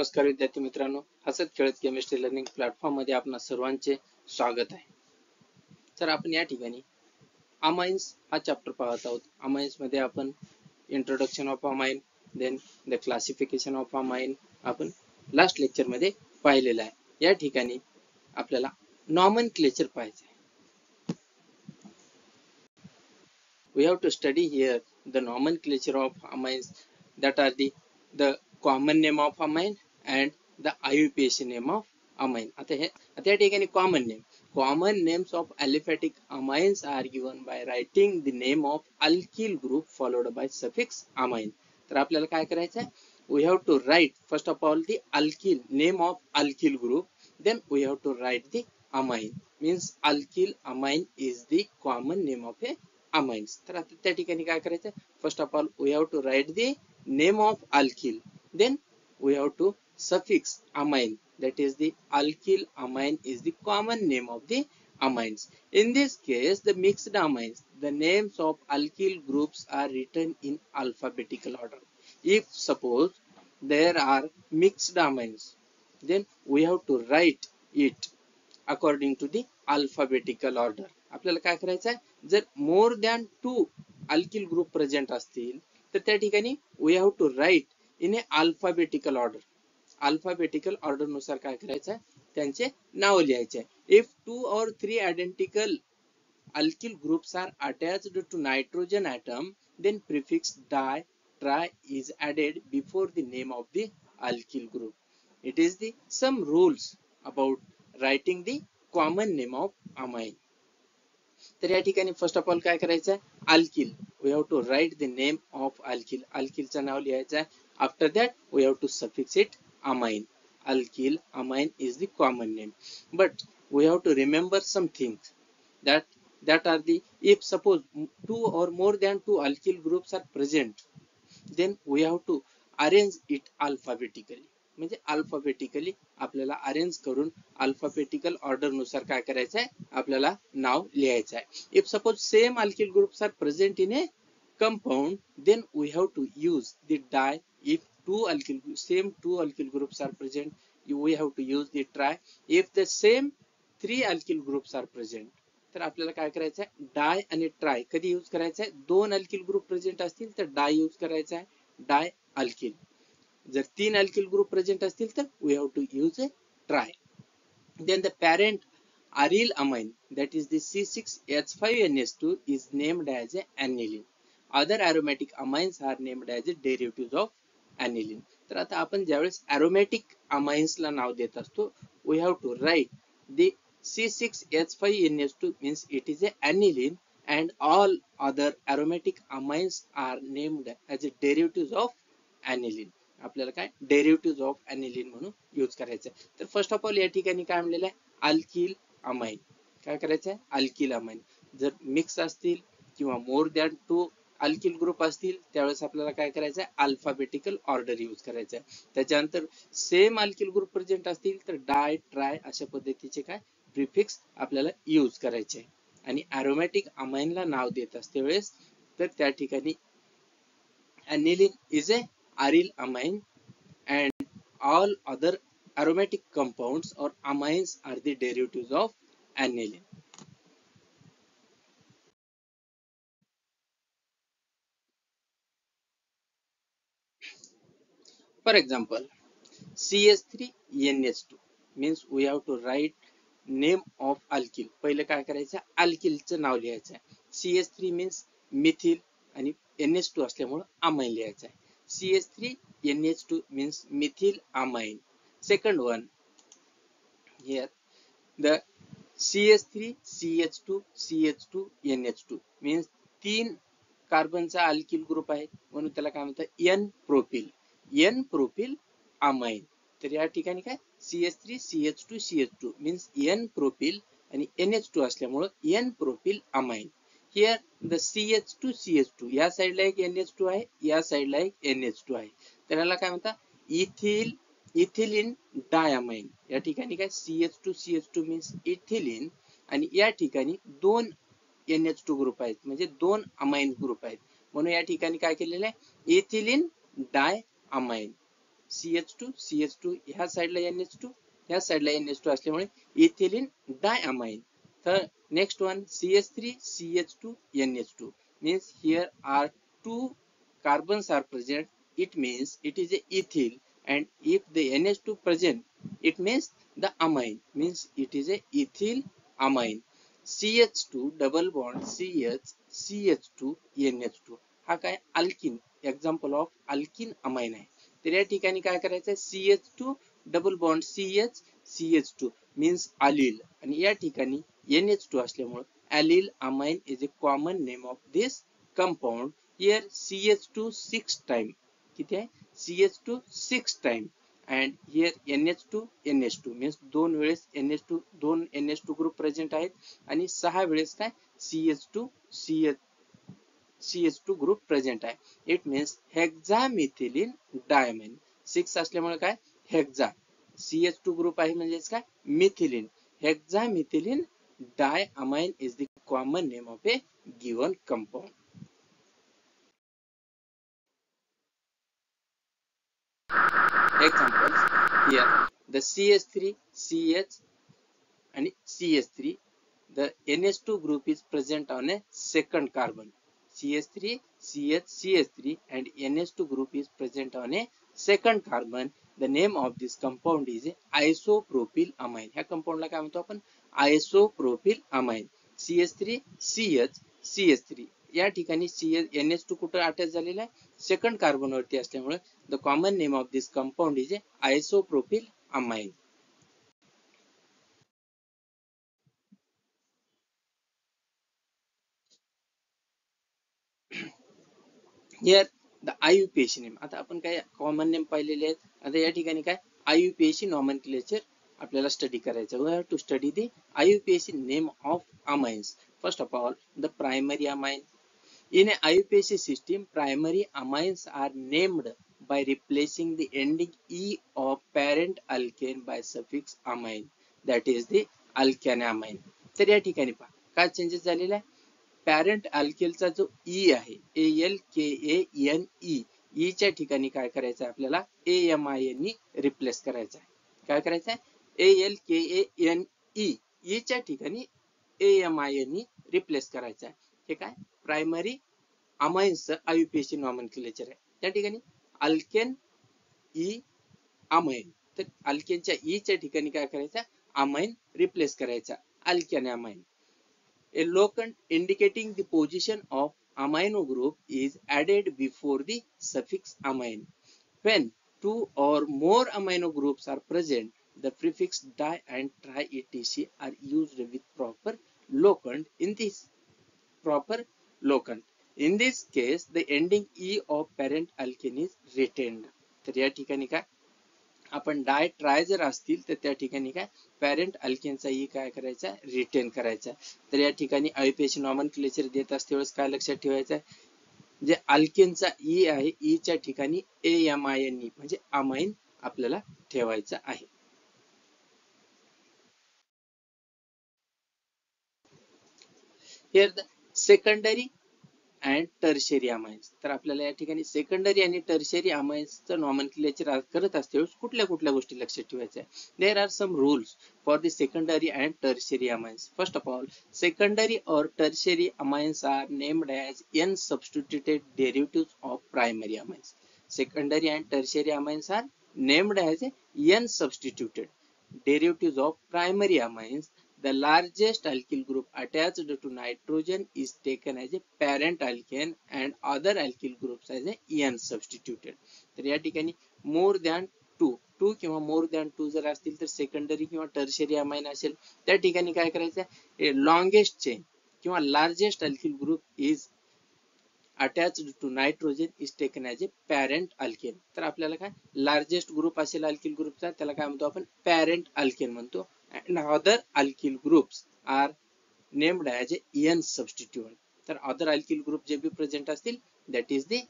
नमस्कार विद्यार्थी मित्रांनो, हसत खेळत केमिस्ट्री लर्निंग प्लॅटफॉर्म मध्ये आपणा सर्वांचे स्वागत आहे. तर आपण या ठिकाणी अमाइन्स हा चॅप्टर पाहत आहोत. अमाइन्स मध्ये आपण introduction of amine, then the classification of amine आपण लास्ट लेक्चर मध्ये पाहिलेला आहे. या ठिकाणी आपल्याला नॉमेनक्लेचर पाहायचे आहे. We have to study here the nomenclature of amines, that are the common name of amine and the IUPAC name of amine. आता या ठिकाणी common names of aliphatic amines are given by writing the name of alkyl group followed by suffix amine. तर आपल्याला काय करायचं आहे? We have to write first of all the alkyl name of alkyl group, then we have to write the amine. Means alkyl amine is the common name of a amines. तर आता त्या ठिकाणी काय करायचं? First of all we have to write the name of alkyl, then we have to suffix amine, that is the alkyl amine is the common name of the amines. In this case, the mixed amines, the names of alkyl groups are written in alphabetical order. If suppose there are mixed amines, then we have to write it according to the alphabetical order. आपल्याला काय करायचं आहे? जर more than 2 alkyl group present असतील तर त्या ठिकाणी we have to write in a alphabetical order. Alphabetical order नुसार काय करायचं आहे? त्यांचे नाव लिहायचे आहे. If 2 or 3 identical alkyl groups are attached to nitrogen atom, then prefix di, tri is added before the name of the alkyl group. It is the some rules about writing the common name of amine. तर या ठिकाणी first of all काय करायचं आहे? Alkyl, we have to write the name of alkyl. अल्किलचं नाव लिहायचं आहे. After that we have to suffix it amine. Alkyl amine is the common name, but we have to remember some things that are the, if suppose 2 or more than 2 alkyl groups are present, then we have to arrange it alphabetically. म्हणजे alphabetically आपल्याला arrange करून alphabetical order नुसार काय करायचं आहे? आपल्याला नाव लिहायचं आहे. If suppose same alkyl groups are present in a compound, then we have to use the di. If same two alkyl groups are present, we have to use the tri. If the same 3 alkyl groups are present, तर आपल्याला काय करायचं आहे? डाय आणि try कधी use करायचं आहे? 2 alkyl group present असतील तर डाय यूज करायचा आहे, डाय अल्किल. जर 3 अल्किल ग्रुप प्रेझेंट असतील तर we have to use a tri. Then the parent aryl amine, that is the C6H5NH2, is named as a aniline. Other aromatic amines are named as a derivatives of aniline. तर आता आपण ज्यावेळेस aromatic amines ला नाव देत असतो, we have to write the C6H5NH2 means it is a aniline, and all other aromatic amines are named as a derivatives of aniline. आपल्याला काय derivative of aniline म्हणून यूज करायचं. तर फर्स्ट ऑफ ऑल या ठिकाणी काय म्हणलेलं आहे? Alkyl amine. काय करायचं आहे? Alkyl amine. जर मिक्स असतील किंवा मोर दॅन 2 अल्किल ग्रुप असतील त्यावेळेस आपल्याला काय करायचं आहे? अल्फाबेटिकल ऑर्डर यूज करायचं आहे. त्याच्यानंतर सेम अल्किल ग्रुप प्रेझेंट असतील तर डाय, ट्राय अशा पद्धतीचे काय प्रिफिक्स आपल्याला यूज करायचे आहे. आणि अरोमॅटिक अमाइनला नाव देत असते वेळेस तर त्या ठिकाणी aniline is a aryl amine, and all other aromatic compounds or amines are the derivatives of aniline. For example, CH3NH2 means we have to write name of alkyl. पहिले काय करायचं? अल्किलचं नाव लिहायचं आहे. CH3 means मिथिल आणि NH2 असल्यामुळे amine लिहायचं आहे. CH3NH2 means methyl amine. Second one, here the CH3CH2CH2NH2 means 3 कार्बनचा अल्किल ग्रुप आहे म्हणून त्याला काय म्हणतात? N propyl. N propyl amine. तर या ठिकाणी काय CH3CH2CH2 means N प्रोपिल आणि NH2 असल्यामुळे N propyl amine. Here the CH2CH2 या साइडला एक NH2 आहे, या साइडला एक NH2 आहे. त्याला काय म्हणतात? Ethylene diamine. या ठिकाणी काय CH2CH2 means इथिलीन आणि या ठिकाणी 2 NH2 ग्रुप आहेत म्हणजे 2 अमाइन ग्रुप आहेत म्हणून या ठिकाणी काय केलेलं आहे? Ethylene diamine. CH2 CH2 ह्या साईडला NH2 ह्या साईडला NH2 असल्यामुळे इथिलीन डायअमाइन. तर next one CH3 CH2 NH2 means here are two carbons are present. It means it is a ethyl, and if the NH2 present, it means the amine, means it is a ethyl amine. CH2 double bond CH CH2 NH2 हा काय alkene, example of alkene amine आहे. तर या ठिकाणी काय करायचं आहे, CH2 double bond CH CH2 means allyl, आणि या ठिकाणी NH2 असल्यामुळे allyl amine is a common name of this compound. Here CH2 6 time, किती आहे CH2 6 time, and here NH2 NH2 means दोन वेळेस NH2 दोन NH2 ग्रुप प्रेझेंट आहेत, आणि 6 वेळेस काय CH2 CH2 ग्रुप प्रेझेंट आहे. It means hexamethylene diamine. 6 असल्यामुळे काय हेक्सा, CH2 ग्रुप आहे म्हणजेच काय methylene. Hexamethylene diamine is the common name of a given compound. Examples here, the CH3 CH and CH3, the NH2 group is present on a second carbon. CH3 CH CH3 and NH2 group is present on a second carbon. The name of this compound is isopropyl amine. ह्या कंपाऊंडला काय म्हणतो आपण, isopropyl amine. CH3 CH CH3 या ठिकाणी NH2 कुठे attach झालेला आहे, second carbon वरती असल्यामुळे the common name of this compound is isopropyl amine. Here the IUPAC name. आता आपण काय कॉमन नेम पाहिलेले आहेत, आता या ठिकाणी काय IUPAC नॉमेनक्लेचर आपल्याला स्टडी करायचं. We have to study the IUPAC name of amines. First of all the primary amine. In a IUPAC system, primary amines are named by replacing the ending E of parent alkane by suffix amine, that is the alkanamine. तर या ठिकाणी पहा काय changes झालेला आहे. Parent अल्केलचा जो E आहे ALKANE, E च्या ठिकाणी काय करायचं आहे आपल्याला AMINE नी रिप्लेस करायचं आहे. काय करायचं आहे ALKANE, E च्या ठिकाणी AMINE नी रिप्लेस करायचं आहे. हे काय प्रायमरी अमाइन्सचं IUPAC नॉमेनक्लेचर आहे. त्या ठिकाणी अल्केन ई अमाइन, तर अल्केनच्या ई च्या ठिकाणी काय करायचं अमाइन रिप्लेस करायचा अल्कॅनामाइन. A locant indicating the position of amino group is added before the suffix amine. When two or more amino groups are present, the prefix di and tri etc are used with proper locant. In this case, the ending E of parent alkane is retained. तर या ठिकाणी काय आपण डाय try जर असतील तर त्या ठिकाणी काय पॅरेंट अल्केनचा ई काय करायचा रिटेन करायचा. तर या ठिकाणी IUPAC नॉमेनक्लेचर देत असते वेळेस काय लक्षात ठेवायचं आहे, जे अल्केनचा ई आहे ई च्या ठिकाणी AMINE म्हणजे अमाइन आपल्याला ठेवायचं आहे. Here the secondary and tertiary amines. तर आपल्याला या ठिकाणी सेकंडरी आणि टर्शियरी अमाइन्सचं नॉमेनक्लेचर करत असते कुठल्या कुठल्या गोष्टी लक्षात ठेवायच्या. There are some rules for the secondary and tertiary amines. First of all, secondary और tertiary amines are named as n substituted derivatives of primary amines. Secondary and tertiary amines are named as n substituted derivatives of primary amines. The largest alkyl group attached to nitrogen is taken as a parent alkane and other alkyl groups as a n substituted. तर या ठिकाणी more than to किंवा more than to जर असतील तर secondary किंवा tertiary amine असेल. त्या ठिकाणी काय करायचं लॉंगेस्ट चेन किंवा largest alkyl group is attached to nitrogen is taken as a parent alkane. तर आपल्याला काय लार्जेस्ट ग्रुप असेल alkyl ग्रुपचा त्याला काय म्हणतो आपण पॅरेंट अल्केन म्हणतो. And other alkyl groups are named as n substituent. तर other alkyl group जे भी present असतील that is the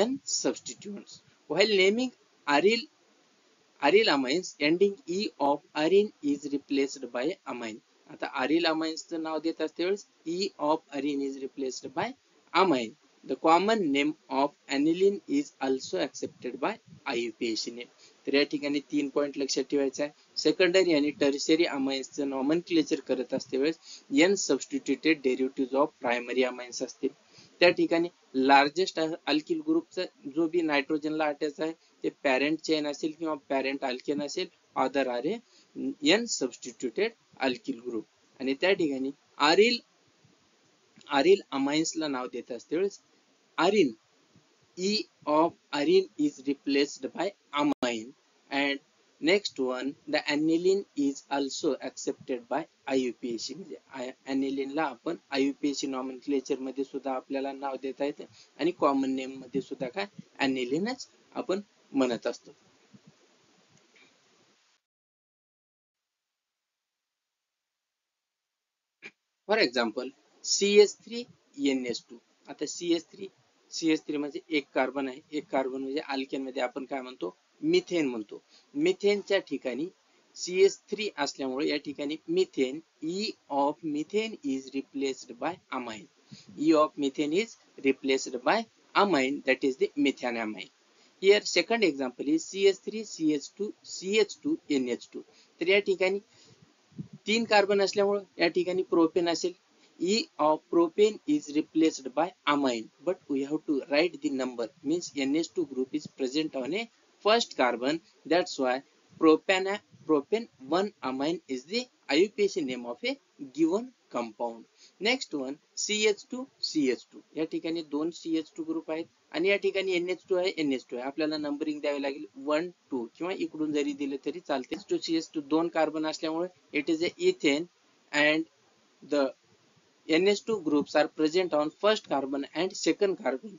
n substituents. While naming aryl amines, ending E of arine is replaced by amine. आता aryl amines चं नाव देत असते वेळेस E of arine is replaced by amine. The common name of aniline is also accepted by IUPAC name. तर या ठिकाणी 3 point लक्षात ठेवायचा आहे. सेकंडरी आणि टर्शियरी अमाइन्सचं नॉमनक्लेचर करत असते वेळेस n substituted derivative of primary amines असतील. त्या ठिकाणी लार्जेस्ट अल्किल ग्रुपचा जो बी नायट्रोजनला अटॅच आहे ते पॅरेंट चेन असेल किंवा पॅरेंट अल्केन असेल, other R A n substituted alkyl group. आणि त्या ठिकाणी आरिल अमाइन्सला नाव देत असते वेळेस arene E of arine is replaced by amine, and next one the aniline is also accepted by IUPAC. म्हणजे aniline ला आपण IUPAC nomenclature मध्ये सुद्धा आपल्याला नाव देता येते आणि कॉमन नेम मध्ये सुद्धा काय anilinच आपण म्हणत असतो. For example CH3NH2. आता CH3 म्हणजे एक कार्बन आहे. एक कार्बन म्हणजे अल्केन मध्ये आपण काय म्हणतो मिथेन म्हणतो. मिथेनच्या ठिकाणी CH3 असल्यामुळे या ठिकाणी methane E of methane is replaced by amine. E of methane is replaced by amine, that is the methanamine. Here second example is CH3CH2CH2NH2. तर या ठिकाणी 3 कार्बन असल्यामुळे या ठिकाणी प्रोपेन असेल. E of propane is replaced by amine, but we have to write the number, means NH2 group is present on a first carbon, that's why propane 1 amine is the IUPAC name of a given compound. Next one CH2 या ठिकाणी 2 CH2 group आहेत आणि या ठिकाणी NH2 आहे. आपल्याला numbering द्यावी लागेल 1 2 किंवा इकडून जरी दिले तरी चालते. CH2 2 कार्बन असल्यामुळे it is a ethane and the NH2 groups are present on first carbon and second carbon.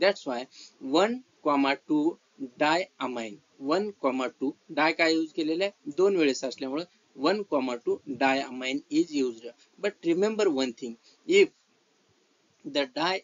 That's why 1,2 diamine. 1,2 डाय काय यूज केलेलं आहे 2 वेळेस असल्यामुळे 1,2 diamine is used. But remember one thing, if the di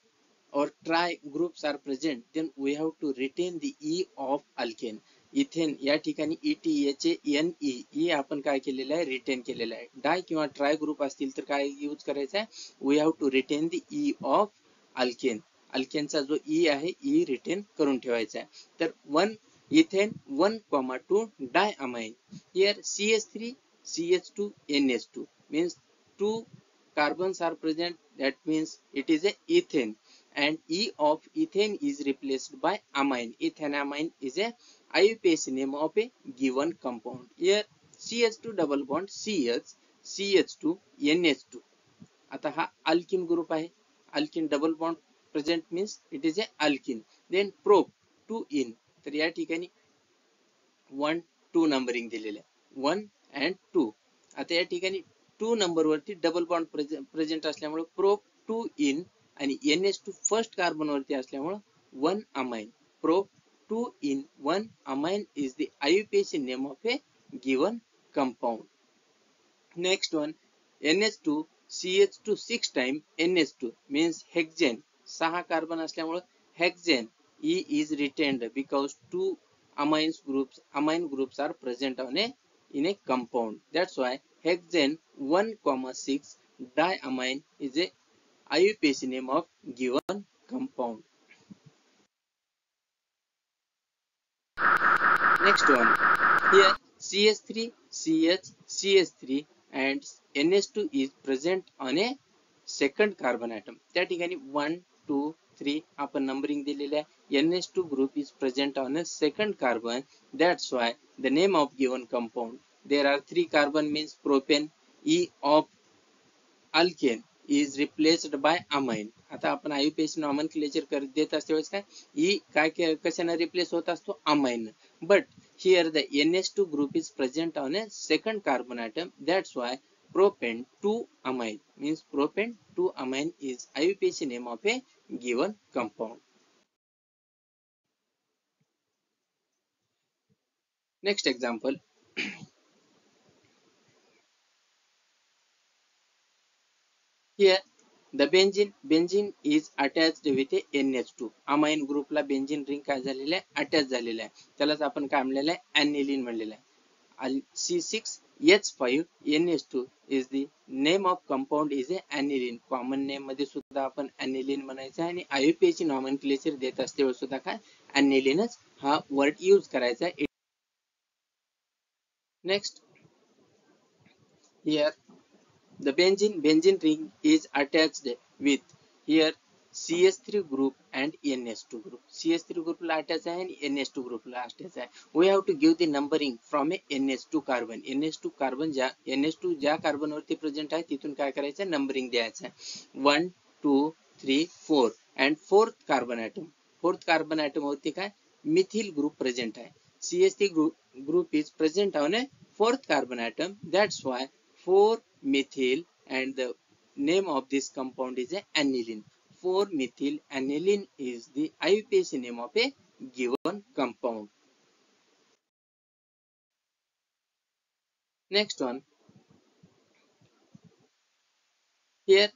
or tri groups are present, then we have to retain the E of alkane. Ethane या ठिकाणी ETHANE आपण काय केलेलं आहे रिटेन केलेलं आहे. डाय किंवा ट्राय ग्रुप असतील तर काय यूज करायचं आहे, we have to retain the E of alkane. अल्केनचा जो E आहे E रिटेन करून ठेवायचा आहे. तर 1 ethane 1,2 diamine. Here CH3 CH2 NH2 means 2 carbons are present, that means it is a ethane, and E of ethane is replaced by amine. Ethanamine is a IUPAC name of a given compound. Here CH2 double bond CH2 NH2. आता हा alkene group आहे. Alkene double bond present means it is a alkene. Then prop 2 ene. तर या ठिकाणी 1 2 numbering दिलेलं आहे 1 and 2. आता या ठिकाणी 2 नंबर वरती डबल बॉन्ड प्रेझेंट असल्यामुळे प्रोप 2 इन आणि NH2 फर्स्ट कार्बन वरती असल्यामुळे 1 amine. Prop 2 in 1 amine is the IUPAC name of a given compound. Next one NH2 CH2 6 time NH2 means hexane. 6 carbon असल्यामुळे hexane E is retained because 2 amine groups are present on in a compound. That's why hexane 1,6 diamine is a IUPAC name of given compound. Next one, here CH3 CH3 and NH2 is present on a second carbon atom. त्या ठिकाणी 1 2 3 आपण numbering दिलेले आहे. NH2 group is present on a second carbon, that's why the name of given compound, there are 3 carbon means propane. E of alkane is replaced by amine. आता आपण IUPAC nomenclature देत असते वेळेस काय E काय कशाने रिप्लेस होत असतो amine. But here the NH2 group is present on a second carbon atom, that's why propane 2 amine means propane 2 amine is IUPAC name of a given compound. Next example, here the benzene is attached with a NH2. amine group ला benzene ring काय झालेलं आहे attach झालेलं आहे. त्यालाच आपण काय म्हणलेलं आहे aniline म्हणलेलं आहे. C6H5NH2 is the name of compound is a aniline. Common name मध्ये सुद्धा आपण aniline म्हणायचं आणि IUPAC nomenclature देत असते सुद्धा काय aniline हा वर्ड यूज करायचा. Next, here the benzene ring is attached with here CH3 group and NH2 group. CH3 group ला attach आहे आणि NH2 group ला attach आहे. We have to give the numbering from a NH2 carbon. NH2 carbon ज्या carbon वरती present आहे तिथून काय करायचं, नंबरिंग द्यायचं आहे. 1 2 3 4 and fourth carbon atom वरती काय मिथिल ग्रुप प्रेझेंट आहे. CH3 group is present on a fourth carbon atom. That's why 4-methyl and the name of this compound is a aniline. 4-methyl aniline is the IUPAC name of a given compound. Next one, here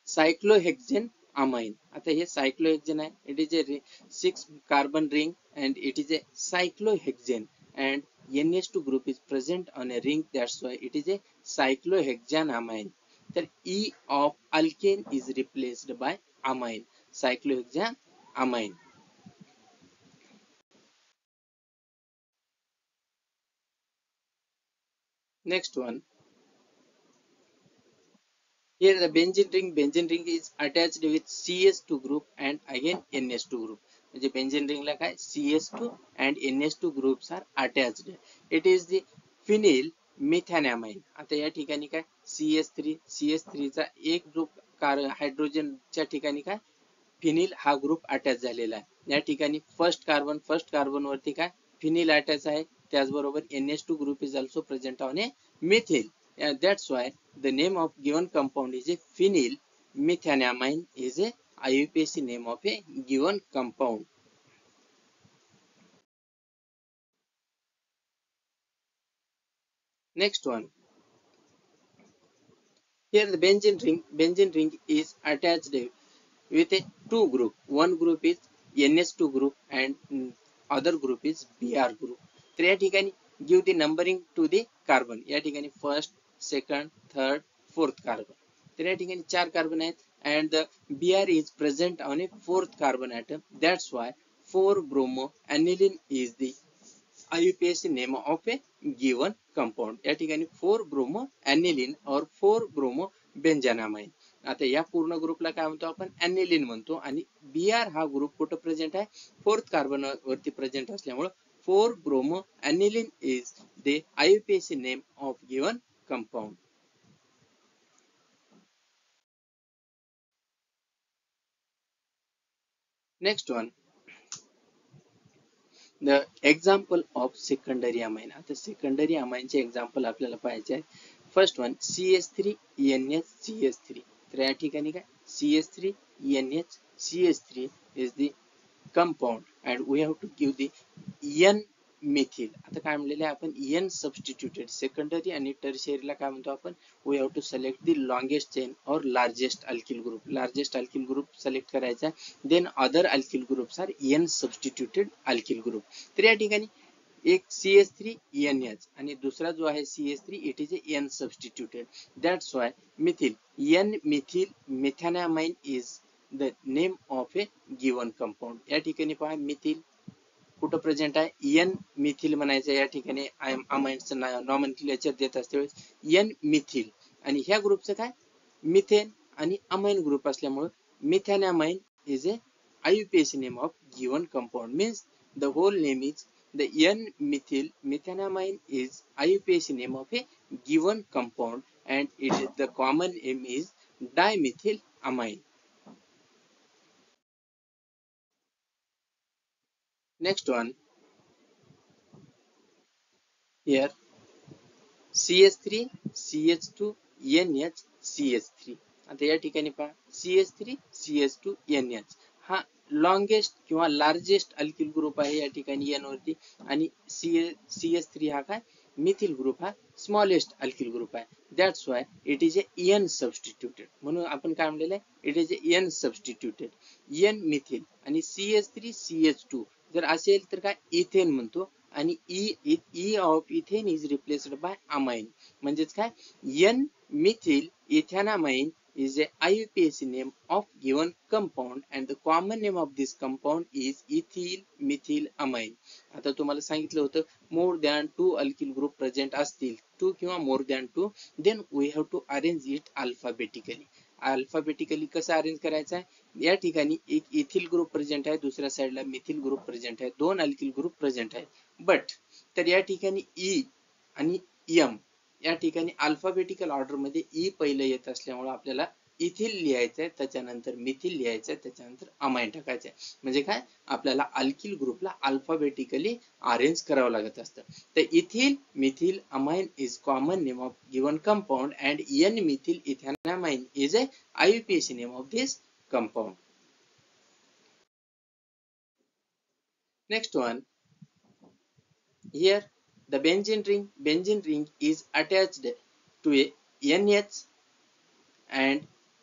cyclohexane amine. आता हे cyclohexane आहे, it is a 6 carbon ring and it is a cyclohexane and NH2 group is present on a ring, that's why it is a cyclohexane amine. तर E of alkane is replaced by amine, cyclohexane amine. Next one, here the benzene ring is attached with CH2 group and again NH2 group. म्हणजे benzene ring ला काय CH2 and NH2 groups are attached. It is the phenyl methanamine. आता या ठिकाणी काय CH3 चा एक group हायड्रोजनच्या ठिकाणी काय फिनिल हा ग्रुप अटॅच झालेला आहे. या ठिकाणी फर्स्ट कार्बन वरती काय फिनिल अटॅच आहे. त्याचबरोबर NH2 group is also present on a methyl. That's why the name of given compound is a phenyl methanamine is a IUPAC name of a given compound. Next one, here the benzene ring is attached with a two group. One group is NH2 group and other group is Br group. तर या ठिकाणी give the numbering to the carbon. या ठिकाणी first, second, third, fourth carbon. तर या ठिकाणी 4 carbon आहेत and the Br is present on a fourth carbon atom. That's why 4-bromo aniline is the IUPAC name of a given compound. या ठिकाणी 4-bromo aniline or 4-bromo benzenamine. आता या पूर्ण ग्रुपला काय म्हणतो आपण, aniline म्हणतो आणि Br हा ग्रुप कुठे प्रेझेंट आहे, फोर्थ कार्बन वरती प्रेझेंट असल्यामुळे 4-bromo aniline is the IUPAC name of given compound. Next one, the example of secondary amine. आता secondary amine चे example आपल्याला पाहायचे आहे. First one, CH3NH तर या ठिकाणी काय CH3NH is the compound and we have to give the N-methyl. आता काय म्हणलेलं आहे आपण, N substituted. सेकंडरी आणि टर्शियरीला काय म्हणतो आपण, we have to select the longest chain or largest alkyl group. largest alkyl group select करायचा, then other alkyl groups are N substituted alkyl group. तर या ठिकाणी एक CH3NH आणि दुसरा जो आहे CH3 it is a N substituted. That's why methyl N-methyl methanamine is the name of a given compound. या ठिकाणी पहा मिथिल कुठं प्रेझेंट आहे, N-methyl म्हणायचं. या ठिकाणी अमाइन्सचं नॉमेनक्लेचर देत असते N-methyl आणि ह्या ग्रुपचं काय मिथेन आणि अमाइन ग्रुप असल्यामुळे methanamine is a IUPAC name of given compound. Means the whole name is the N-methyl methanamine is IUPAC name of a given compound and it is the common name is dimethylamine. Next one, here CH3 CH2 NH CH3. आता या ठिकाणी पहा CH3 CH2 NH हा longest किंवा largest alkyl group आहे या ठिकाणी N वरती आणि CH3 हा काय मिथिल ग्रुप हा स्मॉलेस्ट अल्किल ग्रुप आहे. That's why it is A N substituted. म्हणून आपण काय म्हणलेलं आहे, it is A N substituted. N methyl आणि CH3 CH2 जर असेल तर काय इथेन म्हणतो आणि E of ethane is replaced by amine. म्हणजेच काय N methyl ethanamine is a IUPAC name of given compound and the common name of this compound is ethyl methyl amine. आता तुम्हाला सांगितलं होतं more than 2 alkyl group present असतील 2 किंवा more than 2 then we have to arrange it alphabetically. Alphabetically कसं arrange करायचं आहे, या ठिकाणी एक इथिल ग्रुप प्रेझेंट आहे, दुसऱ्या साईडला मिथिल ग्रुप प्रेझेंट आहे, 2 अल्किल ग्रुप प्रेझेंट आहे. बट तर या ठिकाणी ई आणि एम या ठिकाणी अल्फाबेटिकल ऑर्डर मध्ये ई पहिलं येत असल्यामुळे आपल्याला इथिल लिहायचंय, त्याच्यानंतर मिथिल लिहायचंय, त्याच्यानंतर अमाइन टाकायचंय. म्हणजे काय, आपल्याला अल्किल ग्रुपला अल्फाबेटिकली अरेंज करावं लागत असतं. तर ethyl methyl amine is common name of given compound and N methyl ethanamine is a IUPAC name of this compound. Next one, here the benzene ring is attached to a NH and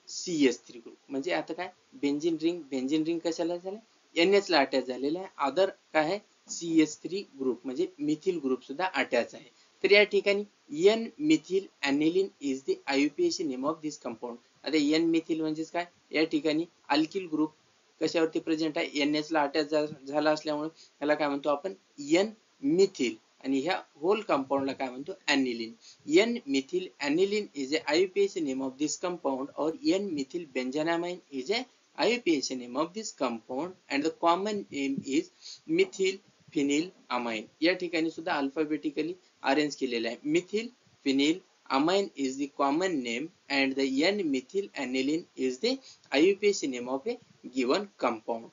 CH3 group. म्हणजे आता काय, benzene ring कशाला झालं, NH ला attach झालेला आहे, other काय आहे CH3 ग्रुप म्हणजे मिथिल ग्रुप सुद्धा अटॅच आहे. तर या ठिकाणी N methyl aniline is the IUPAC name of this compound. आता N मिथिल म्हणजेच काय, या ठिकाणी अल्किल ग्रुप कशावरती प्रेझेंट आहे, NH ला अटॅच झाला असल्यामुळे त्याला काय म्हणतो आपण N मिथिल, आणि ह्या होल कंपाउंडला काय म्हणतो ॲनिलीन. N methyl aniline is a IUPAC name of this compound or N methyl benzanamine is a IUPAC name of this compound and the common name is methyl phenyl amine. या ठिकाणी सुद्धा alphabetically arrange केलेलं आहे. Methyl phenyl amine is the common name and the N methyl aniline is the IUPAC name of a given compound.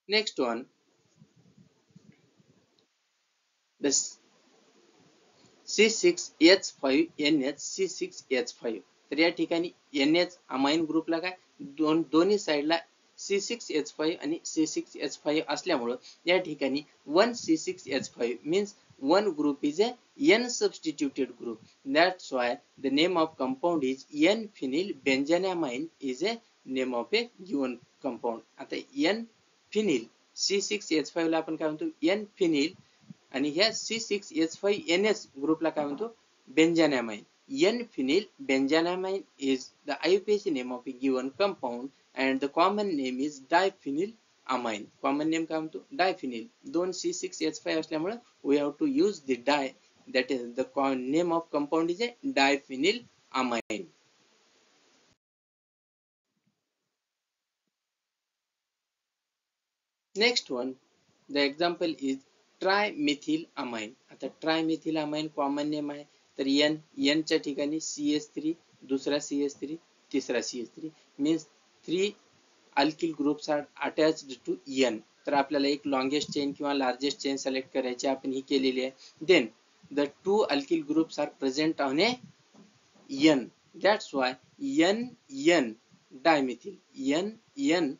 Next one, the C6H5NH C6H5. तर या ठिकाणी NH amine ग्रुपला काय दोन्ही साइडला C6H5 आणि C6H5 असल्यामुळे या ठिकाणी 1 C6H5 means one group is a N substituted group. That's why the name of compound is N phenyl benzanamine is a name of a given compound. आता N phenyl C6H5 ला आपण काय म्हणतो N phenyl आणि ह्या C6H5NH ग्रुपला काय म्हणतो बेंझॅनामाइन. N phenyl benzanamine is the IUPAC name of a given compound and the common name is diphenyl amine. Common name काय म्हणतो diphenyl. दोन C6H5 असल्यामुळे we have to use the di, that is the name of compound is a diphenyl amine. Next one, the example is trimethyl amine. आता trimethyl amine common name आहे, तर N च्या ठिकाणी CH3, दुसरा CH3, तिसरा CH3 means 3 alkyl groups are attached to N. तर आपल्याला एक लॉंगेस्ट चेन किंवा लार्जेस्ट चेन सिलेक्ट करायची, आपण ही केलेली आहे. Then the 2 alkyl groups are present on a N. That's why N dimethyl. N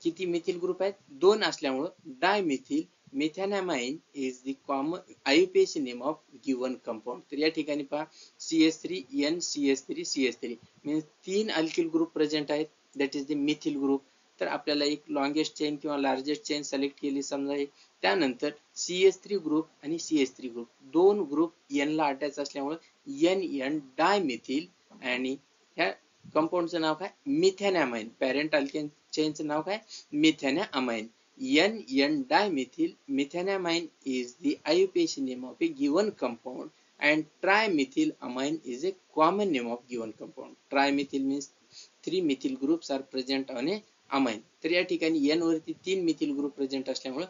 किती मिथिल ग्रुप आहेत, 2 असल्यामुळे dimethyl methanamine is the common IUPAC name of given compound. तर या ठिकाणी पहा CH3 N CH3 CH3 means 3 alkyl group present आहेत, that is the methyl group. तर आपल्याला एक लॉंगेस्ट चेन किंवा लार्जेस्ट चेन सिलेक्ट केली समजा आहे. त्यानंतर CH3 ग्रुप आणि CH3 ग्रुप दोन ग्रुप N ला अटॅच असल्यामुळे N डायमिथिल आणि ह्या कंपाऊंडचं नाव काय मिथॅनामाइन. पॅरेंट अल्केन चेनचं नाव काय मिथॅनामाइन. N dimethyl methanamine is the IUPAC name of a given compound and trimethyl amine is a common name of given compound. Trimethyl means 3 methyl groups are present on a amine. तर या ठिकाणी N वरती 3 methyl group present असल्यामुळे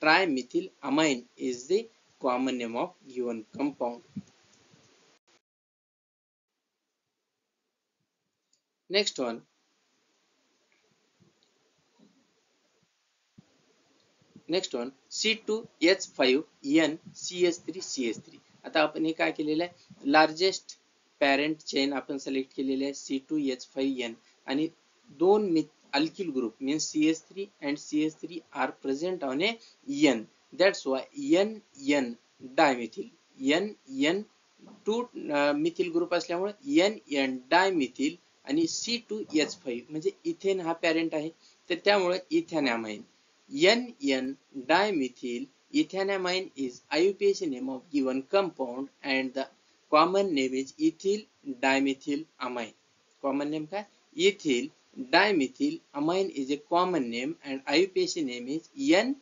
trimethyl amine is the common name of given compound. Next one, C2H5N CH3. आता आपण हे काय केलेलं आहे, लार्जेस्ट पॅरेंट चेन आपण सिलेक्ट केलेले आहे C2H5N आणि दोन alkyl group means CH3 and CH3 are present on a N. That's why N dimethyl. N 2 methyl group असल्यामुळे N डायमिथिल आणि C2H5 म्हणजे इथेन हा पॅरेंट आहे, तर त्यामुळे इथेनॅमाइन. N dimethyl ethanamine is IUPAC name of given compound and the common name is ethyl dimethyl amine. Common name काय? Ethyl dimethyl amine is a common name and IUPAC name is N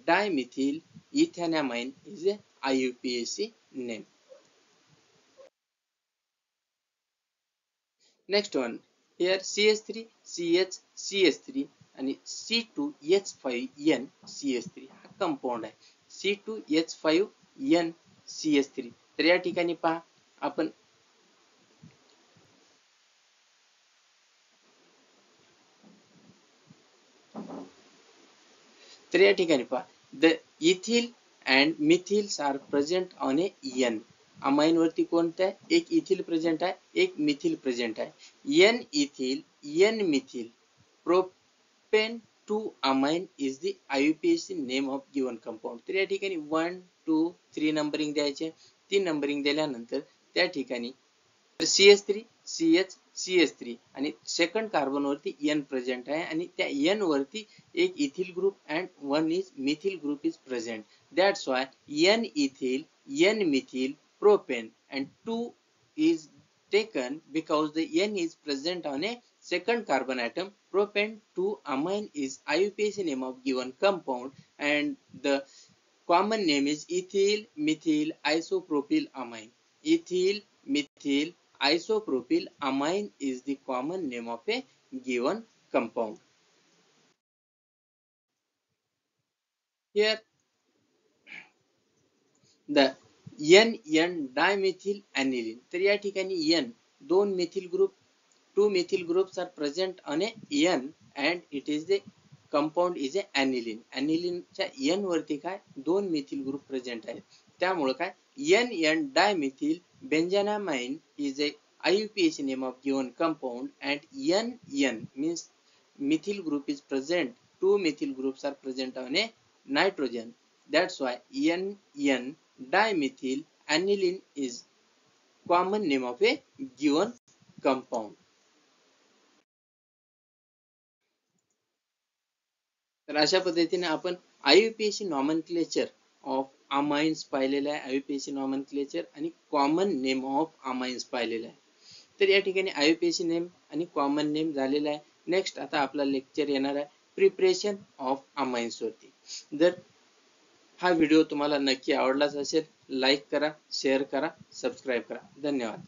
dimethyl ethanamine is a IUPAC name. Next one, here CH3 CH CH3 आणि C2H5N CH3 हा compound आहे. C2H5N CH3. तर या ठिकाणी पहा आपण तर या ठिकाणी पहा the ethyl and methyls are present on a N. Amine वरती कोणतं आहे? एक इथिल प्रेझेंट आहे, एक मिथिल प्रेझेंट आहे. N ethyl N methyl propane 2 amine is the IUPAC name of given compound. तर या ठिकाणी 1 2 3 नंबरिंग द्यायचे. 3 नंबरिंग दिल्यानंतर त्या ठिकाणी CH3 CH CH3 आणि सेकंड कार्बन वरती N प्रेझेंट आहे आणि त्या N वरती एक ethyl group and one is methyl group is present. That's why N ethyl N methyl propane and 2 is taken because the N is present on a second carbon atom. Propane 2 amine is IUPAC name of given compound and the common name is ethyl methyl isopropyl amine. Ethyl methyl isopropyl amine is the common name of a given compound. Here the N dimethyl aniline. तर या ठिकाणी N दोन methyl group, 2 methyl groups are present on a N and it is the compound is a aniline. Aniline च्या N वरती काय दोन methyl group present आहेत. त्यामुळे काय N dimethyl benzenamine is a IUPAC name of given compound and N means methyl group is present. 2 methyl groups are present on a nitrogen. That's why N dimethyl aniline is common name of a given compound. तर अशा पद्धतीने आपण IUPAC nomenclature of amines पाहिलेलं आहे. IUPAC nomenclature आणि common name of amines पाहिलेलं आहे. तर या ठिकाणी IUPAC नेम आणि कॉमन नेम झालेला आहे. नेक्स्ट आता आपला लेक्चर येणार आहे प्रिपरेशन ऑफ अमाइन्स वरती. जर हा व्हिडिओ तुम्हाला नक्की आवडलाच असेल लाईक करा, शेअर करा, सबस्क्राईब करा. धन्यवाद.